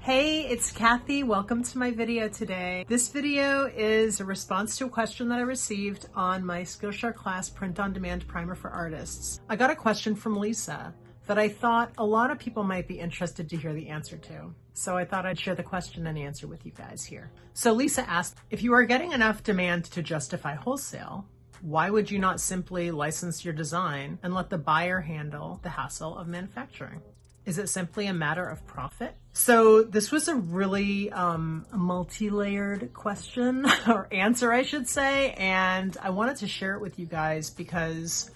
Hey, it's Kathy. Welcome to my video today. This video is a response to a question that I received on my Skillshare class Print on Demand Primer for Artists. I got a question from Lisa that I thought a lot of people might be interested to hear the answer to. So I thought I'd share the question and answer with you guys here. So Lisa asked, if you are getting enough demand to justify wholesale, why would you not simply license your design and let the buyer handle the hassle of manufacturing? Is it simply a matter of profit? So this was a really multi-layered question or answer, I should say. And I wanted to share it with you guys because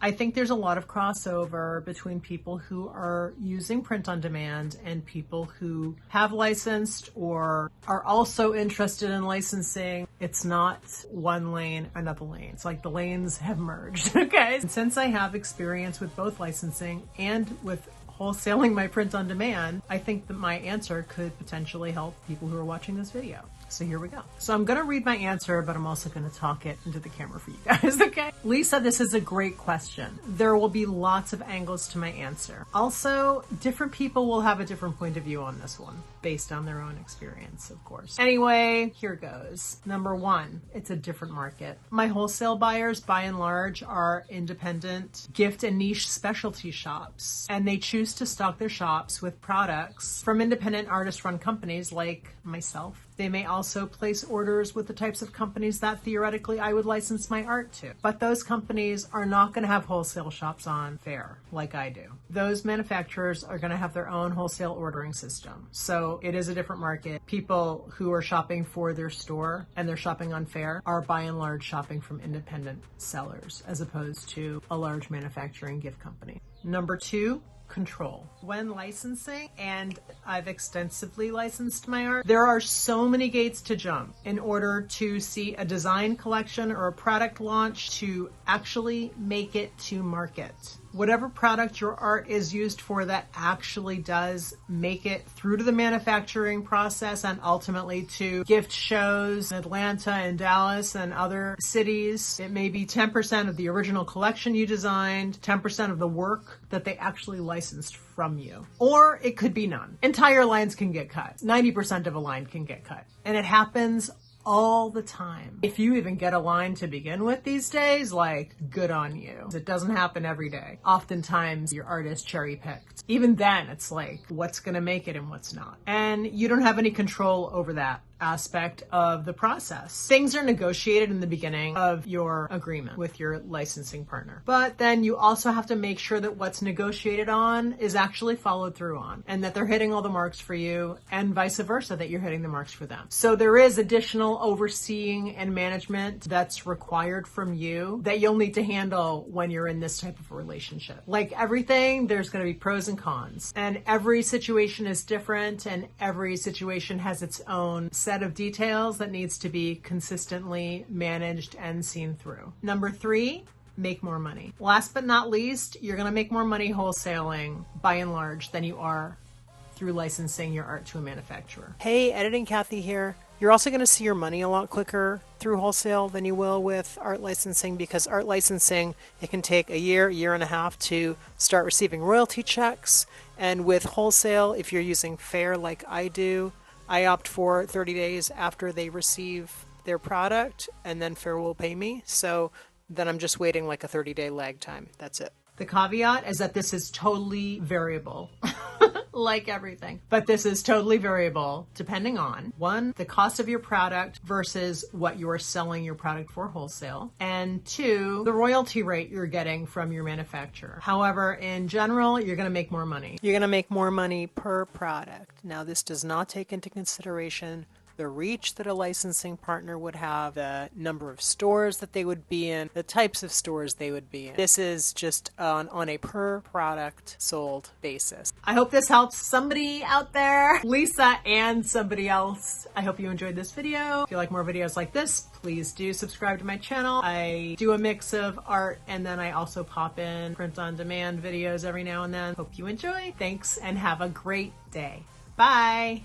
I think there's a lot of crossover between people who are using print on demand and people who have licensed or are also interested in licensing. It's not one lane, another lane. It's like the lanes have merged, okay? And since I have experience with both licensing and with wholesaling my print on demand, I think that my answer could potentially help people who are watching this video. So here we go. So I'm going to read my answer, but I'm also going to talk it into the camera for you guys, okay? Lisa, this is a great question. There will be lots of angles to my answer. Also, different people will have a different point of view on this one based on their own experience, of course. Anyway, here goes. Number one, it's a different market. My wholesale buyers, by and large, are independent gift and niche specialty shops, and they choose to stock their shops with products from independent artist-run companies like myself. They may also place orders with the types of companies that theoretically I would license my art to. But those companies are not going to have wholesale shops on Fair like I do. Those manufacturers are going to have their own wholesale ordering system. So it is a different market. People who are shopping for their store and they're shopping on Fair are by and large shopping from independent sellers as opposed to a large manufacturing gift company. Number two, control. When licensing, and I've extensively licensed my art, there are so many gates to jump in order to see a design collection or a product launch to actually make it to market. Whatever product your art is used for that actually does make it through to the manufacturing process and ultimately to gift shows in Atlanta and Dallas and other cities. It may be 10% of the original collection you designed, 10% of the work that they actually licensed from you. Or it could be none. Entire lines can get cut. 90% of a line can get cut. And it happens all the time. If you even get a line to begin with these days, like, good on you. It doesn't happen every day. Oftentimes your art is cherry picked. Even then, it's like, what's gonna make it and what's not. And you don't have any control over that aspect of the process. Things are negotiated in the beginning of your agreement with your licensing partner. But then you also have to make sure that what's negotiated on is actually followed through on and that they're hitting all the marks for you and vice versa, that you're hitting the marks for them. So there is additional overseeing and management that's required from you that you'll need to handle when you're in this type of a relationship. Like everything, there's going to be pros and cons, and every situation is different and every situation has its own set of details that needs to be consistently managed and seen through. Number three, make more money. Last but not least, you're going to make more money wholesaling by and large than you are through licensing your art to a manufacturer. Hey, Editing Kathy here. You're also going to see your money a lot quicker through wholesale than you will with art licensing, because art licensing, it can take a year and a half to start receiving royalty checks. And with wholesale, if you're using Fair like I do, I opt for 30 days after they receive their product, and then Fair will pay me. So then I'm just waiting like a 30-day lag time. That's it. The caveat is that this is totally variable, like everything. But this is totally variable depending on, one, the cost of your product versus what you are selling your product for wholesale, and two, the royalty rate you're getting from your manufacturer. However, in general, you're going to make more money. You're going to make more money per product. Now, this does not take into consideration the reach that a licensing partner would have, the number of stores that they would be in, the types of stores they would be in. This is just on a per product sold basis. I hope this helps somebody out there, Lisa and somebody else. I hope you enjoyed this video. If you like more videos like this, please do subscribe to my channel. I do a mix of art and then I also pop in print on demand videos every now and then. Hope you enjoy. Thanks and have a great day. Bye.